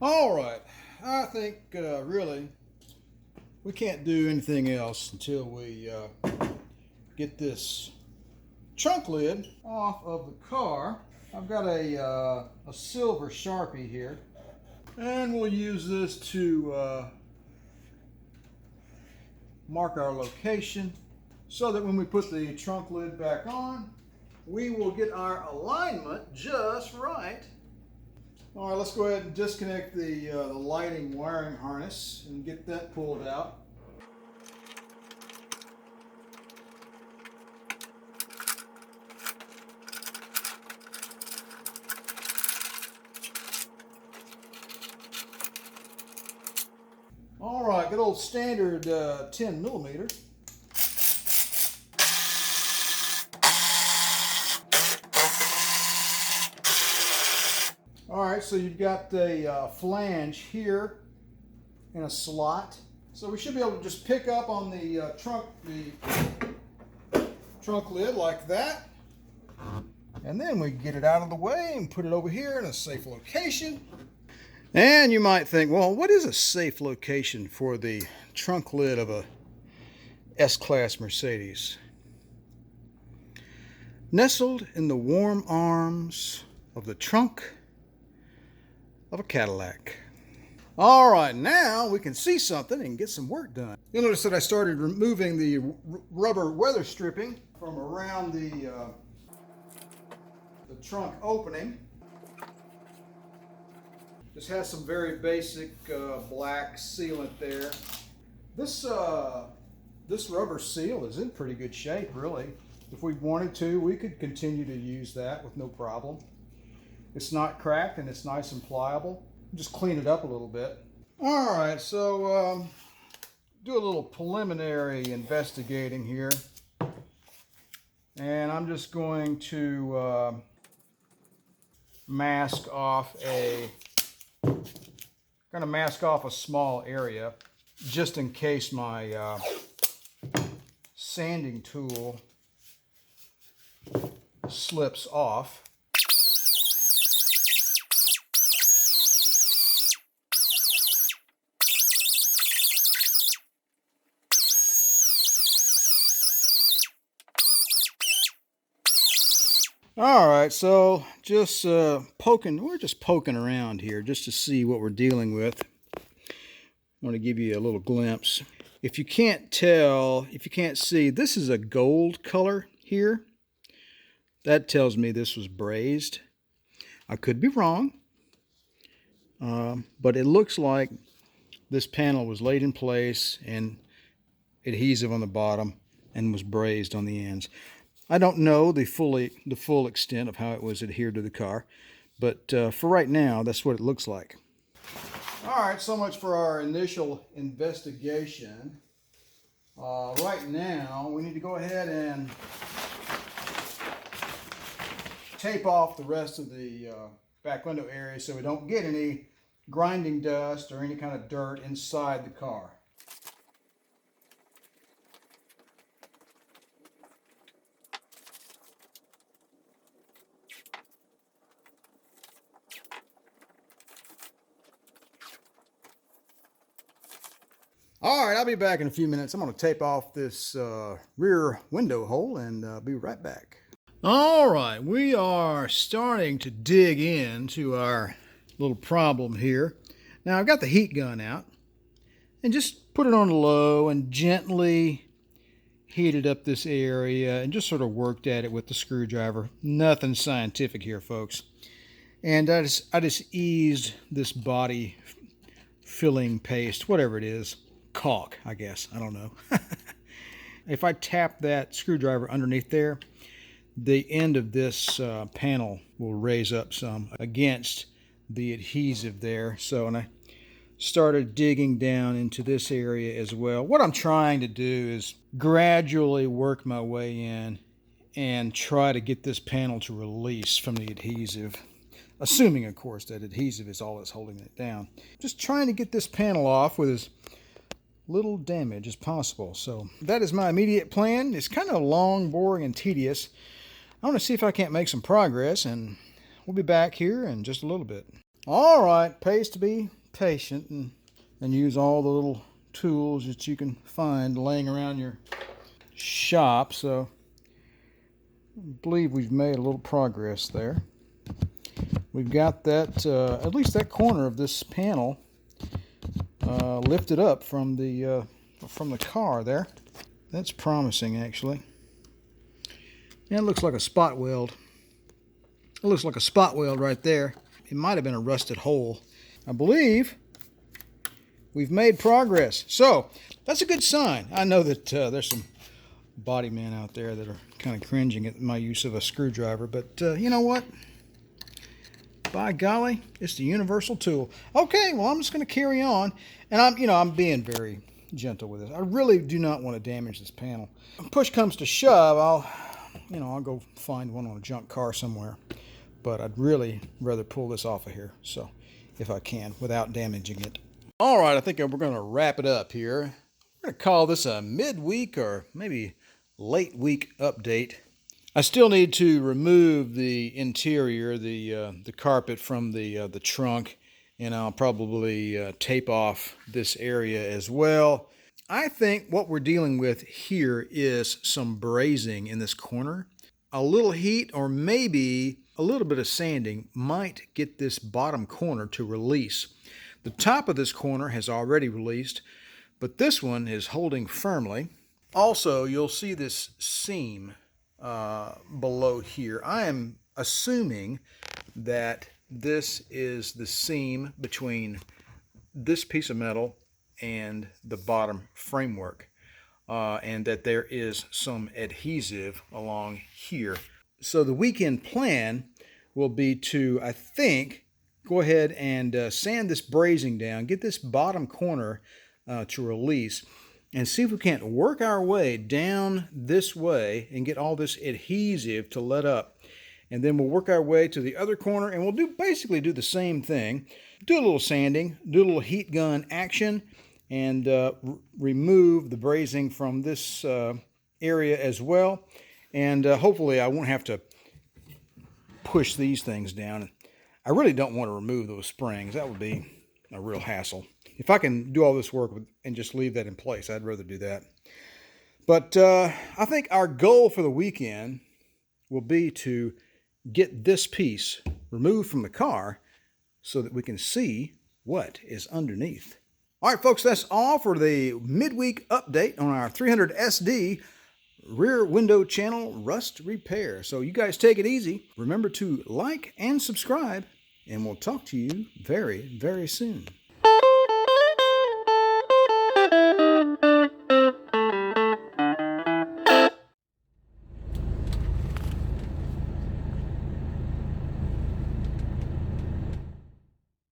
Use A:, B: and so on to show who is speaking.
A: All right, I think really we can't do anything else until we get this trunk lid off of the car. I've got a silver Sharpie here, and we'll use this to mark our location so that when we put the trunk lid back on, we will get our alignment just right. All right, let's go ahead and disconnect the lighting wiring harness and get that pulled out. All right, good old standard 10 millimeter. All right, so you've got a flange here in a slot. So we should be able to just pick up on the trunk lid like that. And then we get it out of the way and put it over here in a safe location. And you might think, well, what is a safe location for the trunk lid of a S-Class Mercedes? Nestled in the warm arms of the trunk of a Cadillac. All right, now we can see something and get some work done. You'll notice that I started removing the rubber weather stripping from around the trunk opening. This has some very basic black sealant there. This rubber seal is in pretty good shape, really. If we wanted to, we could continue to use that with no problem. It's not cracked and it's nice and pliable. Just clean it up a little bit. All right, so do a little preliminary investigating here. And I'm just going to mask off a small area just in case my sanding tool slips off. All right, so just we're just poking around here just to see what we're dealing with. I want to give you a little glimpse. If you can't tell, if you can't see, this is a gold color here. That tells me this was brazed. I could be wrong, but it looks like this panel was laid in place and adhesive on the bottom and was brazed on the ends. I don't know the full extent of how it was adhered to the car, but for right now, that's what it looks like. All right, so much for our initial investigation. Right now, we need to go ahead and tape off the rest of the back window area so we don't get any grinding dust or any kind of dirt inside the car. All right, I'll be back in a few minutes. I'm going to tape off this rear window hole and be right back. All right, we are starting to dig into our little problem here. Now, I've got the heat gun out and just put it on low and gently heated up this area and just sort of worked at it with the screwdriver. Nothing scientific here, folks. And I just eased this body filling paste, whatever it is. Caulk, I guess. I don't know. If I tap that screwdriver underneath there, the end of this panel will raise up some against the adhesive there. So, and I started digging down into this area as well. What I'm trying to do is gradually work my way in and try to get this panel to release from the adhesive. Assuming, of course, that adhesive is all that's holding it down. Just trying to get this panel off with as little damage as possible. So that is my immediate plan. It's kind of long, boring, and tedious. I want to see if I can't make some progress, and we'll be back here in just a little bit. All right, pays to be patient and use all the little tools that you can find laying around your shop. So I believe we've made a little progress there. We've got that, at least that corner of this panel lifted up from the car there. That's promising, actually. Yeah, it looks like a spot weld. It looks like a spot weld right there. It might have been a rusted hole. I believe we've made progress. So that's a good sign. I know that there's some body men out there that are kind of cringing at my use of a screwdriver, but you know what? By golly, it's the universal tool. Okay, well, I'm just going to carry on, and I'm being very gentle with this. I really do not want to damage this panel. If push comes to shove, I'll go find one on a junk car somewhere, but I'd really rather pull this off of here, so if I can, without damaging it. All right, I think we're going to wrap it up here. We're going to call this a midweek or maybe late week update. I still need to remove the interior, the carpet from the trunk, and I'll probably tape off this area as well. I think what we're dealing with here is some brazing in this corner. A little heat or maybe a little bit of sanding might get this bottom corner to release. The top of this corner has already released, but this one is holding firmly. Also, you'll see this seam below here. I am assuming that this is the seam between this piece of metal and the bottom framework, and that there is some adhesive along here. So the weekend plan will be to, I think, go ahead and sand this brazing down, get this bottom corner to release, and see if we can't work our way down this way and get all this adhesive to let up. And then we'll work our way to the other corner, and we'll basically do the same thing. Do a little sanding, do a little heat gun action, and remove the brazing from this area as well. And hopefully I won't have to push these things down. I really don't want to remove those springs. That would be a real hassle. If I can do all this work and just leave that in place, I'd rather do that. But I think our goal for the weekend will be to get this piece removed from the car so that we can see what is underneath. All right, folks, that's all for the midweek update on our 300 SD rear window channel rust repair. So you guys take it easy. Remember to like and subscribe, and we'll talk to you very, very soon.